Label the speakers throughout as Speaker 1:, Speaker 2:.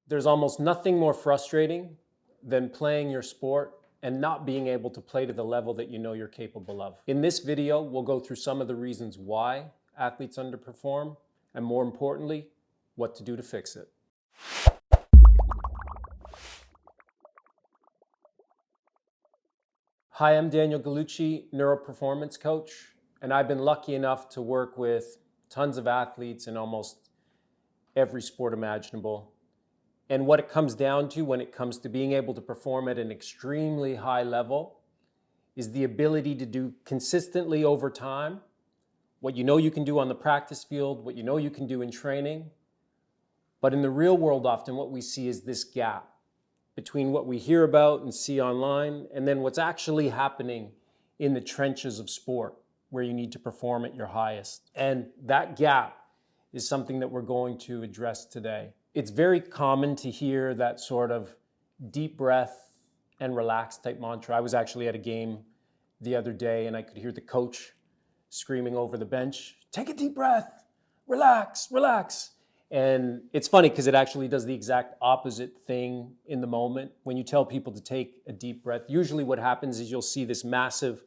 Speaker 1: There's almost nothing more frustrating than playing your sport and not being able to play to the level that you know you're capable of. In this video, we'll go through some of the reasons why athletes underperform, and more importantly, what to do to fix it. Hi, I'm Daniel Gallucci, Neuro-Performance coach, and I've been lucky enough to work with tons of athletes in almost every sport imaginable. And what it comes down to when it comes to being able to perform at an extremely high level is the ability to do consistently over time what you know you can do on the practice field, what you know you can do in training. But in the real world, often what we see is this gap between what we hear about and see online and then what's actually happening in the trenches of sport where you need to perform at your highest. And that gap is something that we're going to address today. It's very common to hear that sort of deep breath and relax type mantra. I was actually at a game the other day and I could hear the coach screaming over the bench, "Take a deep breath, relax, relax." And it's funny because it actually does the exact opposite thing in the moment. When you tell people to take a deep breath, usually what happens is you'll see this massive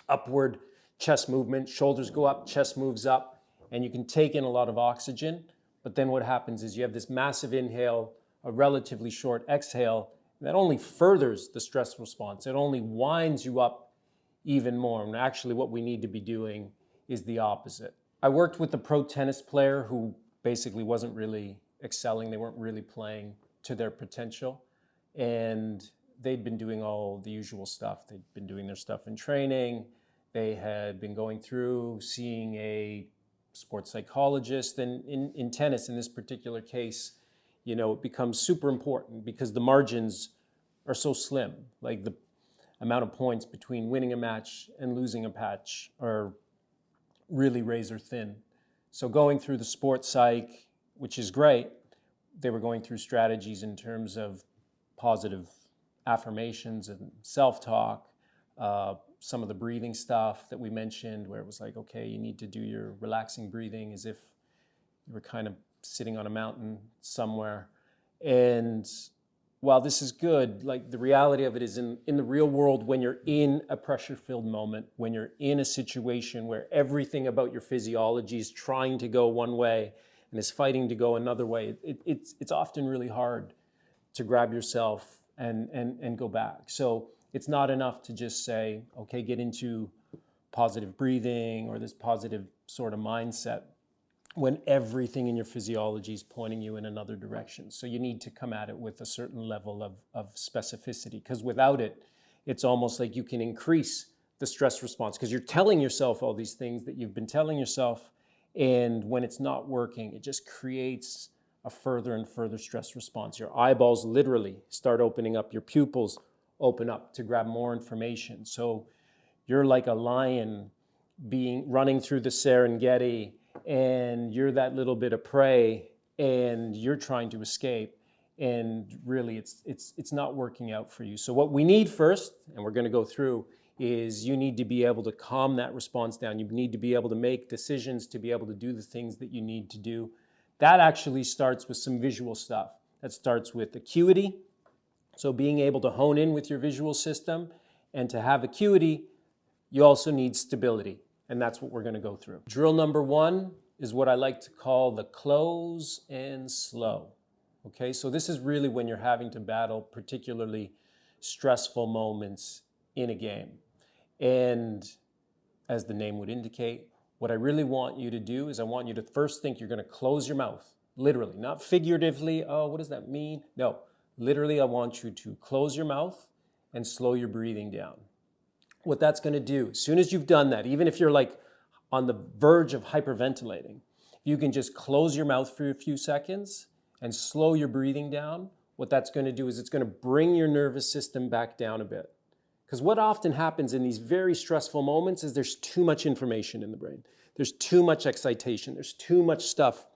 Speaker 1: upward chest movement, shoulders go up, chest moves up, and you can take in a lot of oxygen. But then what happens is you have this massive inhale, a relatively short exhale, and that only furthers the stress response. It only winds you up even more. And actually what we need to be doing is the opposite. I worked with a pro tennis player who basically wasn't really excelling. They weren't really playing to their potential. And they'd been doing all the usual stuff. They'd been doing their stuff in training. They had been going through seeing a sports psychologist. And in tennis, in this particular case, it becomes super important because the margins are so slim. Like the amount of points between winning a match and losing a match are really razor thin. So going through the sports psych, which is great, they were going through strategies in terms of positive affirmations and self-talk, some of the breathing stuff that we mentioned where it was like, okay, you need to do your relaxing breathing as if you were kind of sitting on a mountain somewhere. And while this is good, like the reality of it is in the real world, when you're in a pressure-filled moment, when you're in a situation where everything about your physiology is trying to go one way and is fighting to go another way, it's often really hard to grab yourself and go back. So it's not enough to just say, okay, get into positive breathing or this positive sort of mindset when everything in your physiology is pointing you in another direction. So you need to come at it with a certain level of specificity, because without it, it's almost like you can increase the stress response because you're telling yourself all these things that you've been telling yourself, and when it's not working, it just creates a further and further stress response. Your eyeballs literally start opening up, your pupils open up to grab more information. So you're like a lion running through the Serengeti, and you're that little bit of prey and you're trying to escape, and really it's not working out for you. So what we need first, and we're going to go through, is you need to be able to calm that response down. You need to be able to make decisions to be able to do the things that you need to do. That actually starts with some visual stuff. That starts with acuity. So being able to hone in with your visual system, and to have acuity, you also need stability. And that's what we're going to go through. Drill number one is what I like to call the close and slow. Okay, so this is really when you're having to battle particularly stressful moments in a game. And as the name would indicate, what I really want you to do is I want you to first think you're going to close your mouth, literally, not figuratively. Oh, what does that mean? No, literally, I want you to close your mouth and slow your breathing down. What that's going to do, as soon as you've done that, even if you're like on the verge of hyperventilating, you can just close your mouth for a few seconds and slow your breathing down. What that's going to do is it's going to bring your nervous system back down a bit. Because what often happens in these very stressful moments is there's too much information in the brain. There's too much excitation. There's too much stuff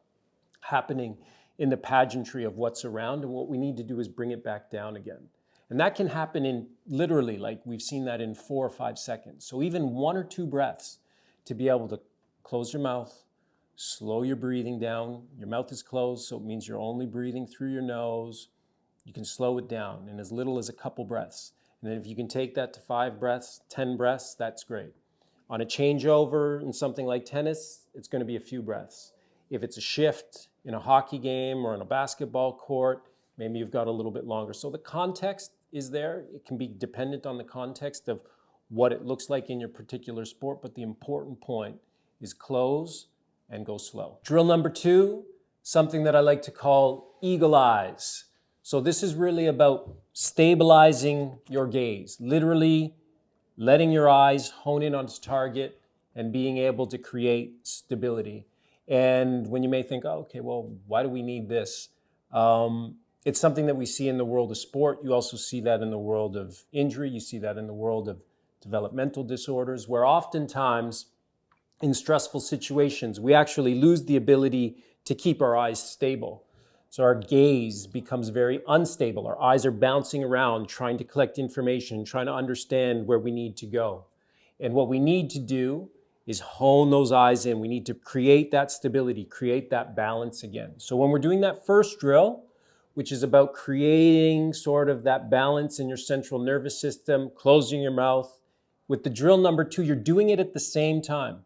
Speaker 1: happening in the pageantry of what's around. And what we need to do is bring it back down again. And that can happen in literally, like we've seen that in 4 or 5 seconds. So even 1 or 2 breaths to be able to close your mouth, slow your breathing down. Your mouth is closed, so it means you're only breathing through your nose. You can slow it down in as little as a couple breaths. And then if you can take that to 5 breaths, 10 breaths, that's great. On a changeover in something like tennis, it's going to be a few breaths. If it's a shift in a hockey game or in a basketball court, maybe you've got a little bit longer. So the context is there. It can be dependent on the context of what it looks like in your particular sport, but the important point is close and go slow. Drill number 2, something that I like to call eagle eyes. So this is really about stabilizing your gaze, literally letting your eyes hone in on its target and being able to create stability. And when you may think, oh, okay, well, why do we need this? It's something that we see in the world of sport. You also see that in the world of injury. You see that in the world of developmental disorders, where oftentimes in stressful situations, we actually lose the ability to keep our eyes stable. So our gaze becomes very unstable. Our eyes are bouncing around, trying to collect information, trying to understand where we need to go. And what we need to do is hone those eyes in. We need to create that stability, create that balance again. So when we're doing that first drill, which is about creating sort of that balance in your central nervous system, closing your mouth, with the drill number 2, you're doing it at the same time.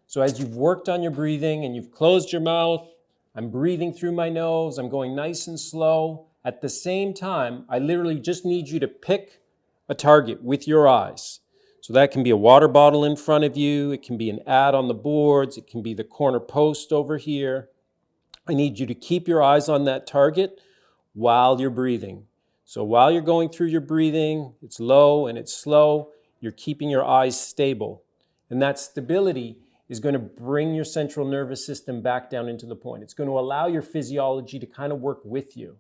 Speaker 1: So as you've worked on your breathing and you've closed your mouth, I'm breathing through my nose, I'm going nice and slow. At the same time, I literally just need you to pick a target with your eyes. So that can be a water bottle in front of you, it can be an ad on the boards, it can be the corner post over here. I need you to keep your eyes on that target while you're breathing. So while you're going through your breathing, it's low and it's slow, you're keeping your eyes stable. And that stability is going to bring your central nervous system back down into the point. It's going to allow your physiology to kind of work with you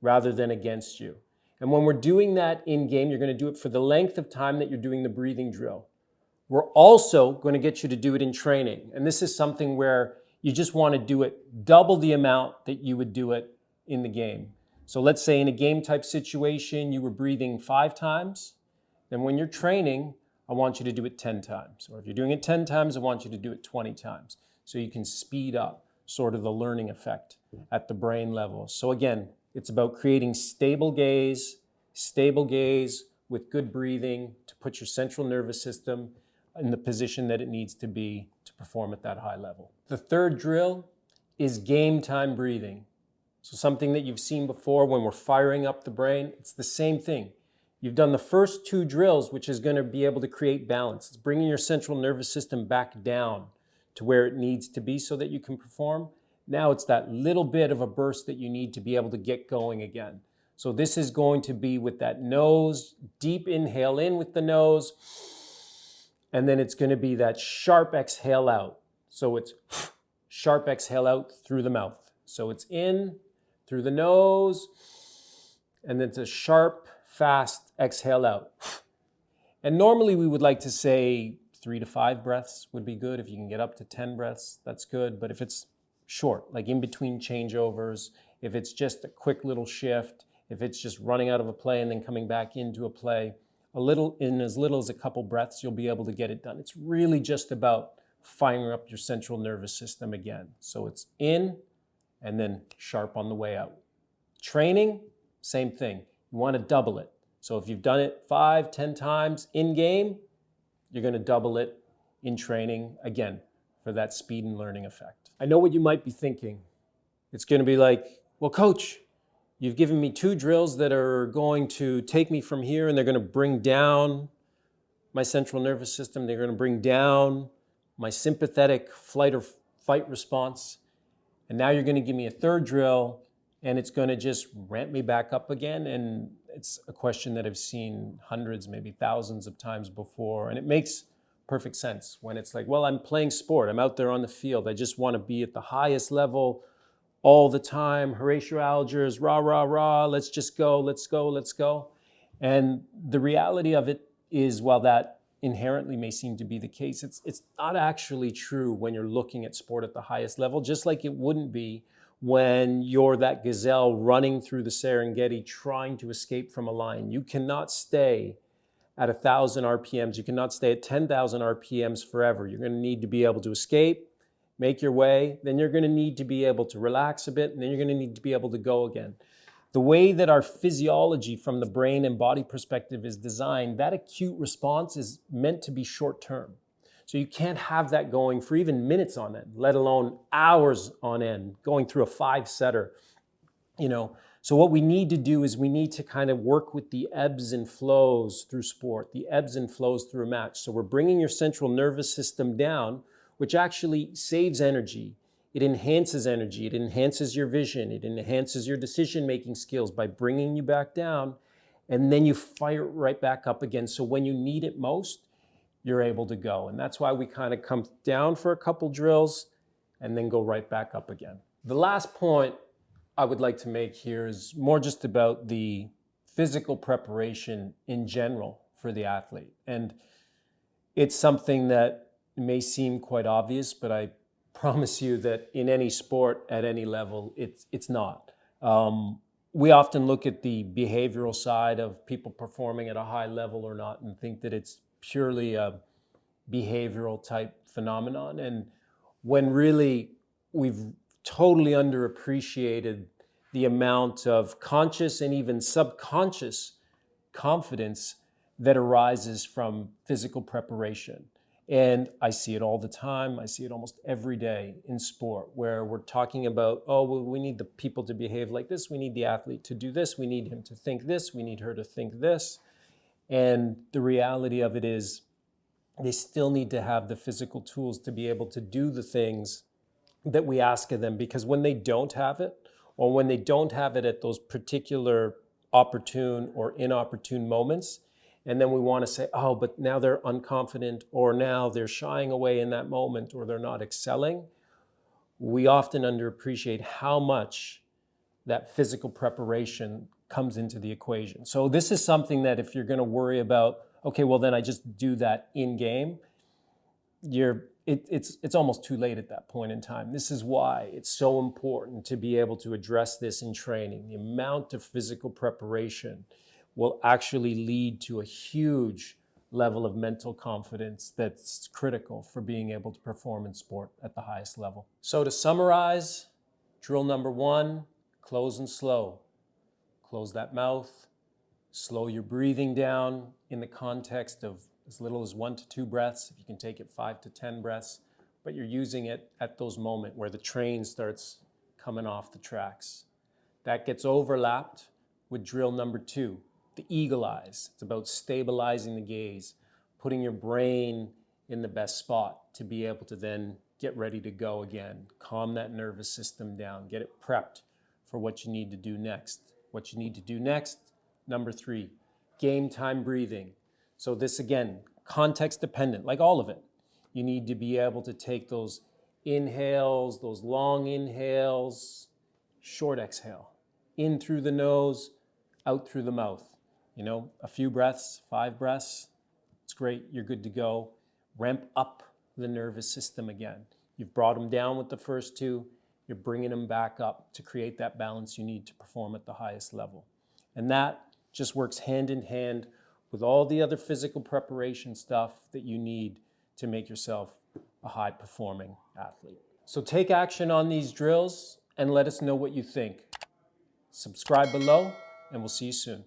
Speaker 1: rather than against you. And when we're doing that in game, you're going to do it for the length of time that you're doing the breathing drill. We're also going to get you to do it in training. And this is something where you just want to do it double the amount that you would do it in the game. So let's say in a game type situation, you were breathing 5 times. Then when you're training, I want you to do it 10 times. Or if you're doing it 10 times, I want you to do it 20 times. So you can speed up sort of the learning effect at the brain level. So again, it's about creating stable gaze with good breathing to put your central nervous system in the position that it needs to be to perform at that high level. The third drill is game time breathing. So something that you've seen before when we're firing up the brain, it's the same thing. You've done the first 2 drills, which is going to be able to create balance. It's bringing your central nervous system back down to where it needs to be so that you can perform. Now it's that little bit of a burst that you need to be able to get going again. So this is going to be with that nose, deep inhale in with the nose, and then it's going to be that sharp exhale out. So it's sharp exhale out through the mouth. So it's in through the nose, and then it's a sharp, fast exhale out. And normally we would like to say 3 to 5 breaths would be good. If you can get up to 10 breaths, that's good. But if it's short, like in between changeovers, if it's just a quick little shift, if it's just running out of a play and then coming back into a play, in as little as a couple breaths, you'll be able to get it done. It's really just about firing up your central nervous system again. So it's in and then sharp on the way out. Training, same thing. You want to double it. So if you've done it 5, 10 times in game, you're going to double it in training again for that speed and learning effect. I know what you might be thinking. It's going to be like, well, coach, you've given me 2 drills that are going to take me from here and they're going to bring down my central nervous system. They're going to bring down my sympathetic flight or fight response. And now you're going to give me a 3rd drill and it's going to just ramp me back up again. And it's a question that I've seen hundreds, maybe thousands of times before. And it makes perfect sense when it's like, well, I'm playing sport. I'm out there on the field. I just want to be at the highest level all the time. Horatio Alger's rah, rah, rah. Let's just go, let's go, let's go. And the reality of it is, while that inherently may seem to be the case, it's not actually true when you're looking at sport at the highest level, just like it wouldn't be when you're that gazelle running through the Serengeti trying to escape from a lion. You cannot stay at 1,000 RPMs. You cannot stay at 10,000 RPMs forever. You're going to need to be able to escape, make your way, then you're going to need to be able to relax a bit, and then you're going to need to be able to go again. The way that our physiology from the brain and body perspective is designed, that acute response is meant to be short term. So you can't have that going for even minutes on end, let alone hours on end, going through a 5-setter, So what we need to do is we need to kind of work with the ebbs and flows through sport, the ebbs and flows through a match. So we're bringing your central nervous system down, which actually saves energy. It enhances energy. It enhances your vision. It enhances your decision-making skills by bringing you back down, and then you fire it right back up again. So when you need it most, you're able to go. And that's why we kind of come down for a couple drills and then go right back up again. The last point I would like to make here is more just about the physical preparation in general for the athlete. And it's something that may seem quite obvious, but I promise you that in any sport at any level, it's not. We often look at the behavioral side of people performing at a high level or not and think that it's purely a behavioral type phenomenon. And when really we've totally underappreciated the amount of conscious and even subconscious confidence that arises from physical preparation. And I see it all the time. I see it almost every day in sport where we're talking about, oh, well, we need the people to behave like this. We need the athlete to do this. We need him to think this. We need her to think this. And the reality of it is they still need to have the physical tools to be able to do the things that we ask of them, because when they don't have it, or when they don't have it at those particular opportune or inopportune moments, and then we want to say, oh, but now they're unconfident, or now they're shying away in that moment, or they're not excelling, we often underappreciate how much that physical preparation comes into the equation. So this is something that if you're going to worry about, okay, well then I just do that in game, it's almost too late at that point in time. This is why it's so important to be able to address this in training. The amount of physical preparation will actually lead to a huge level of mental confidence that's critical for being able to perform in sport at the highest level. So to summarize, drill number 1, close and slow. Close that mouth, slow your breathing down in the context of as little as 1 to 2 breaths. If you can take it 5 to 10 breaths, but you're using it at those moments where the train starts coming off the tracks. That gets overlapped with drill number 2, the eagle eyes. It's about stabilizing the gaze, putting your brain in the best spot to be able to then get ready to go again. Calm that nervous system down, get it prepped for what you need to do next. What you need to do next, number 3, game time breathing. So this, again, context dependent, like all of it. You need to be able to take those inhales, those long inhales, short exhale. In through the nose, out through the mouth. A few breaths, 5 breaths, it's great, you're good to go. Ramp up the nervous system again. You've brought them down with the first 2, you're bringing them back up to create that balance you need to perform at the highest level. And that just works hand in hand with all the other physical preparation stuff that you need to make yourself a high-performing athlete. So take action on these drills and let us know what you think. Subscribe below, and we'll see you soon.